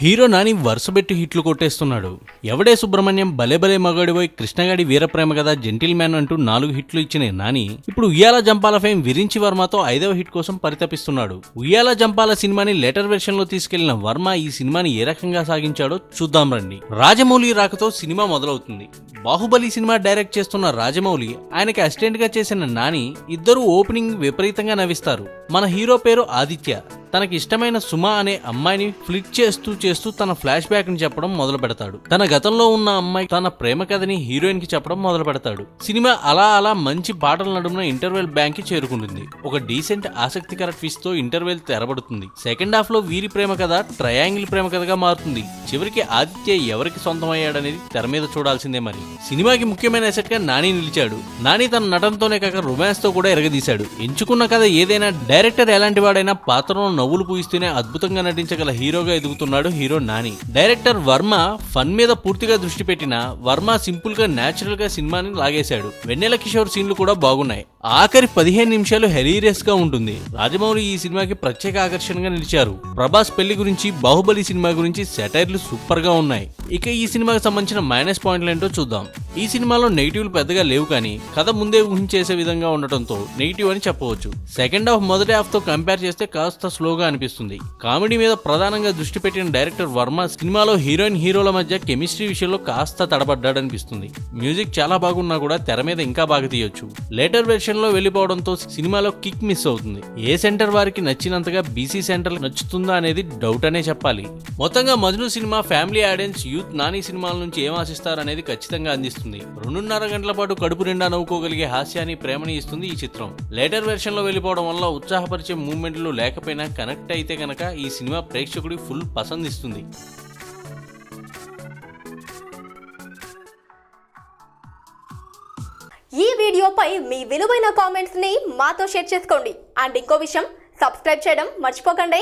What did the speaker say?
Hero Nani వరుసబెట్టి హిట్లు కొట్టేస్తున్నాడు. ఎవడే సుబ్రహ్మణ్యం, భలే భలే మగాడిపోయి, కృష్ణగాడి వీరప్రేమ కథ, జెంటిల్ మ్యాన్ అంటూ 4 హిట్లు ఇచ్చిన నాని ఇప్పుడు ఉయ్యాల జంపాల ఫేమ్ విరించి వర్మతో 5వ హిట్ కోసం పరితపిస్తున్నాడు. ఉయ్యాల జంపాల సినిమాని లేటర్ వెర్షన్ లో తీసుకెళ్లిన వర్మ ఈ సినిమాని ఏ రకంగా సాగించాడో చూద్దాం రండి. రాజమౌళి రాకతో సినిమా మొదలవుతుంది. బాహుబలి సినిమా డైరెక్ట్ చేస్తున్న రాజమౌళి, ఆయనకి అసిస్టెంట్ గా చేసిన నాని ఇద్దరు ఓపెనింగ్ విపరీతంగా నవ్విస్తారు. మన హీరో పేరు ఆదిత్య. తనకి ఇష్టమైన సుమ అనే అమ్మాయిని ఫ్లిట్ చేస్తూ తన ఫ్లాష్ బ్యాక్ ని చెప్పడం మొదలు పెడతాడు. తన గతంలో ఉన్న అమ్మాయి తన ప్రేమ కథని హీరోయిన్ కి చెప్పడం మొదలు పెడతాడు. సినిమా అలా మంచి పాటల నడుమున ఇంటర్వెల్ బ్యాంక్ కి చేరుకుంటుంది. ఒక డీసెంట్ ఆసక్తికర ట్విస్ట్ తో ఇంటర్వెల్ తెరబడుతుంది. సెకండ్ హాఫ్ లో వీరి ప్రేమ కథ ట్రయాంగిల్ ప్రేమ కథగా మారుతుంది. చివరికి ఆదిత్య ఎవరికి సొంతమయ్యాడనేది తెర మీద చూడాల్సిందే. మరి సినిమాకి ముఖ్యమైన అసెట్ గా నాని నిలిచాడు. నాని తన నటనతోనే కాక రొమాన్స్ తో కూడా ఎరగదీశాడు. ఎంచుకున్న కథ ఏదైనా డైరెక్టర్ ఎలాంటి వాడైనా పాత్రను నవ్వులు పూయిస్తూనే అద్భుతంగా నటించగల హీరోగా ఎదుగుతున్నాడు hero Nani. Director Varma fun మీద పూర్తిగా దృష్టి పెట్టినా వర్మ సింపుల్ గా నేచురల్ గా సినిమాని లాగేశాడు. వెన్నెల కిషోర్ సీన్లు కూడా బాగున్నాయి. ఆఖరి 15 నిమిషాలు హెలీరియస్ గా ఉంటుంది. రాజమౌళి ఈ సినిమాకి ప్రత్యేక ఆకర్షణగా నిలిచారు. ప్రభాస్ పెళ్లి గురించి, బాహుబలి సినిమా గురించి సెటైర్లు సూపర్ గా ఉన్నాయి. ఇక ఈ సినిమాకి సంబంధించిన మైనస్ పాయింట్లు ఏంటో చూద్దాం. ఈ సినిమాలో నెగిటివ్లు పెద్దగా లేవు, కానీ కథ ముందే ఊహించేసే విధంగా ఉండటంతో నెగిటివ్ అని చెప్పవచ్చు. సెకండ్ హాఫ్ మొదటి హాఫ్ తో కంపేర్ చేస్తే కాస్త స్లోగా అనిపిస్తుంది. కామెడీ మీద ప్రధానంగా దృష్టి పెట్టిన డైరెక్టర్ వర్మ సినిమాలో హీరోయిన్ హీరోల మధ్య కెమిస్ట్రీ విషయంలో కాస్త తడబడ్డాడనిపిస్తుంది. మ్యూజిక్ చాలా బాగున్నా కూడా తెర మీద ఇంకా బాగా తీయొచ్చు. లేటర్ వెర్షన్ లో వెళ్లిపోవడంతో సినిమాలో కిక్ మిస్ అవుతుంది. ఏ సెంటర్ వారికి నచ్చినంతగా బీసీ సెంటర్ నచ్చుతుందా అనేది డౌట్ అనే చెప్పాలి. మొత్తంగా Majnu cinema family audience, youth Nani సినిమాల నుంచి ఏం ఆశిస్తారనేది ఖచ్చితంగా అందిస్తుంది. 2.5 గంటల పాటు కడుపు నిండా నవ్వుకోగలిగే హాస్యాన్ని, ప్రేమని ఇస్తుంది ఈ చిత్రం. లేటర్ వెర్షన్ లో వెళ్లిపోవడం వల్ల ఉత్సాహపరిచే మూవ్మెంట్లు లేకపోయినా కనెక్ట్ అయితే కనుక ఈ సినిమా ప్రేక్షకుడి ఫుల్ పసందిస్తుంది. ఈ వీడియోపై మీ విలువైన కామెంట్స్ ని మాతో షేర్ చేసుకోండి. అండ్ ఇంకో విషయం, సబ్స్క్రైబ్ చేయడం మర్చిపోకండి.